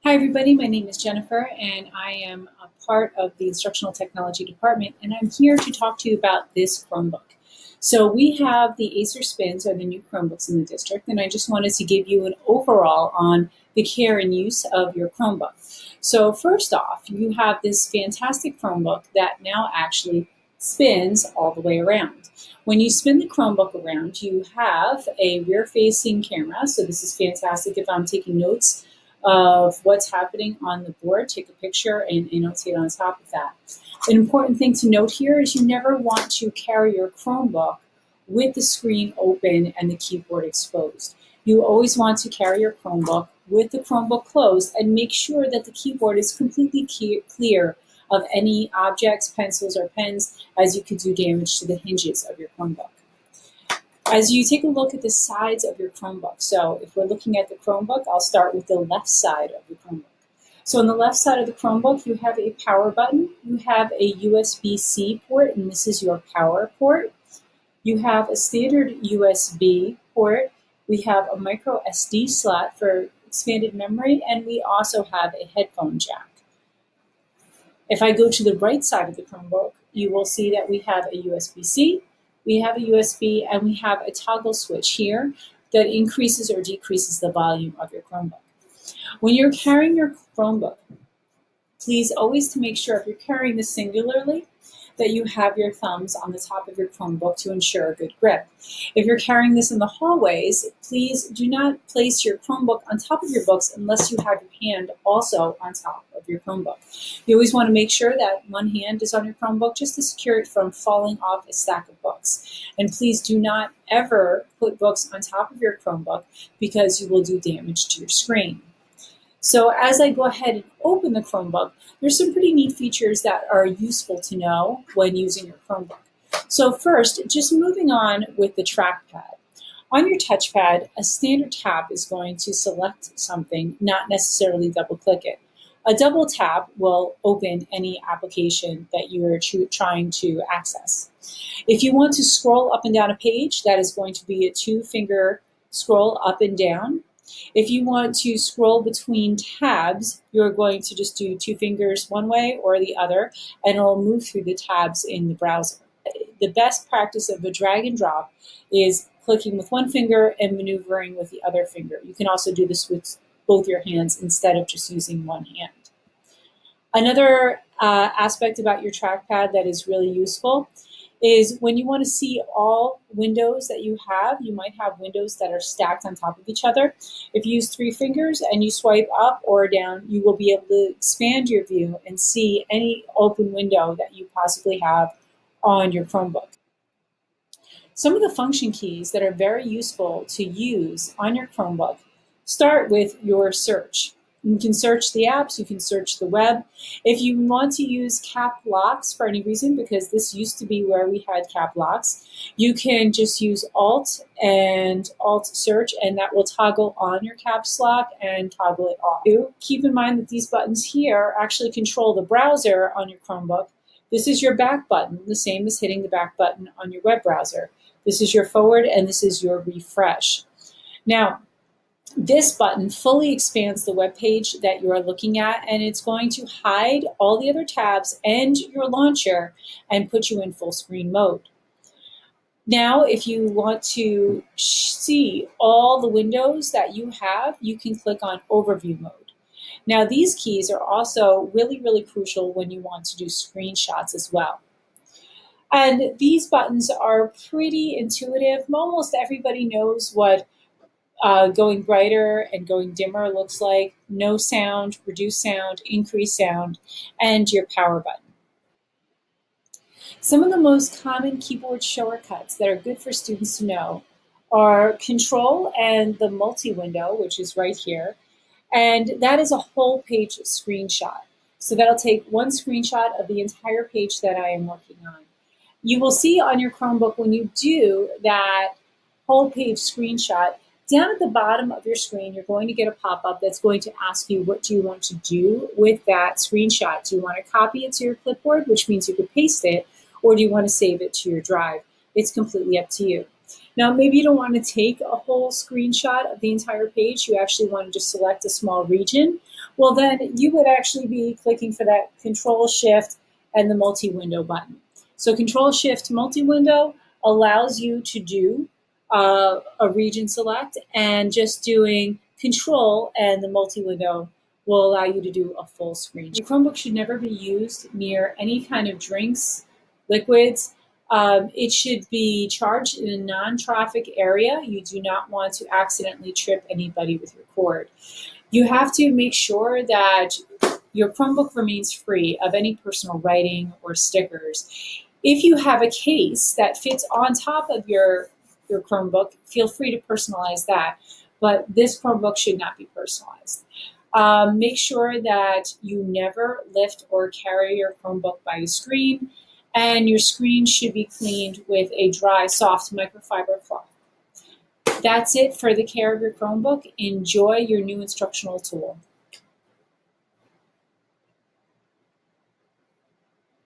Hi everybody, my name is Jennifer and I am a part of the Instructional Technology Department, and I'm here to talk to you about this Chromebook. So we have the Acer Spins, or the new Chromebooks in the district, and I just wanted to give you an overall on the care and use of your Chromebook. So first off, you have this fantastic Chromebook that now actually spins all the way around. When you spin the Chromebook around, you have a rear-facing camera, so this is fantastic if I'm taking notes of what's happening on the board, take a picture and annotate on top of that. An important thing to note here is you never want to carry your Chromebook with the screen open and the keyboard exposed. You always want to carry your Chromebook with the Chromebook closed and make sure that the keyboard is completely clear of any objects, pencils, or pens, as you could do damage to the hinges of your Chromebook. As you take a look at the sides of your Chromebook, so if we're looking at the Chromebook, I'll start with the left side of the Chromebook. So on the left side of the Chromebook, you have a power button, you have a USB-C port, and this is your power port. You have a standard USB port, we have a micro SD slot for expanded memory, and we also have a headphone jack. If I go to the right side of the Chromebook, you will see that we have a USB-C, we have a USB, and we have a toggle switch here that increases or decreases the volume of your Chromebook. When you're carrying your Chromebook, please always to make sure if you're carrying this singularly, that you have your thumbs on the top of your Chromebook to ensure a good grip. If you're carrying this in the hallways, please do not place your Chromebook on top of your books unless you have your hand also on top of your Chromebook. You always want to make sure that one hand is on your Chromebook just to secure it from falling off a stack of books. And please do not ever put books on top of your Chromebook because you will do damage to your screen. So as I go ahead and open the Chromebook, there's some pretty neat features that are useful to know when using your Chromebook. So first, just moving on with the Trackpad. On your touchpad, a standard tap is going to select something, not necessarily double click it. A double tap will open any application that you are trying to access. If you want to scroll up and down a page, that is going to be a 2-finger scroll up and down. If you want to scroll between tabs, you're going to just do 2 fingers one way or the other, and it'll move through the tabs in the browser. The best practice of a drag and drop is clicking with one finger and maneuvering with the other finger. You can also do this with both your hands instead of just using one hand. Another aspect about your trackpad that is really useful is when you want to see all windows that you have, you might have windows that are stacked on top of each other. If you use 3 fingers and you swipe up or down, you will be able to expand your view and see any open window that you possibly have on your Chromebook. Some of the function keys that are very useful to use on your Chromebook start with your search. You can search the apps, you can search the web. If you want to use cap locks for any reason, because this used to be where we had cap locks, you can just use Alt and Alt search, and that will toggle on your caps lock and toggle it off. Keep in mind that these buttons here actually control the browser on your Chromebook. This is your back button, the same as hitting the back button on your web browser. This is your forward, and this is your refresh. Now, this button fully expands the web page that you are looking at, and it's going to hide all the other tabs and your launcher and put you in full screen mode. Now, if you want to see all the windows that you have, you can click on Overview mode. Now, these keys are also really, really crucial when you want to do screenshots as well. And these buttons are pretty intuitive. Almost everybody knows what going brighter and going dimmer looks like. No sound, reduce sound, increase sound, and your power button. Some of the most common keyboard shortcuts that are good for students to know are Control and the multi-window, which is right here. And that is a whole page screenshot. So that'll take one screenshot of the entire page that I am working on. You will see on your Chromebook when you do that whole page screenshot, down at the bottom of your screen, you're going to get a pop-up that's going to ask you what do you want to do with that screenshot. Do you want to copy it to your clipboard, which means you could paste it, or do you want to save it to your drive? It's completely up to you. Now, maybe you don't want to take a whole screenshot of the entire page. You actually want to just select a small region. Well, then you would actually be clicking for that Control Shift and the multi-window button. So Control Shift multi-window allows you to do a region select, and just doing Control and the multi-window will allow you to do a full screen. Your Chromebook should never be used near any kind of drinks, liquids. It should be charged in a non-traffic area. You do not want to accidentally trip anybody with your cord. You have to make sure that your Chromebook remains free of any personal writing or stickers. If you have a case that fits on top of your Chromebook, feel free to personalize that. But this Chromebook should not be personalized. Make sure that you never lift or carry your Chromebook by the screen, and your screen should be cleaned with a dry, soft microfiber cloth. That's it for the care of your Chromebook. Enjoy your new instructional tool.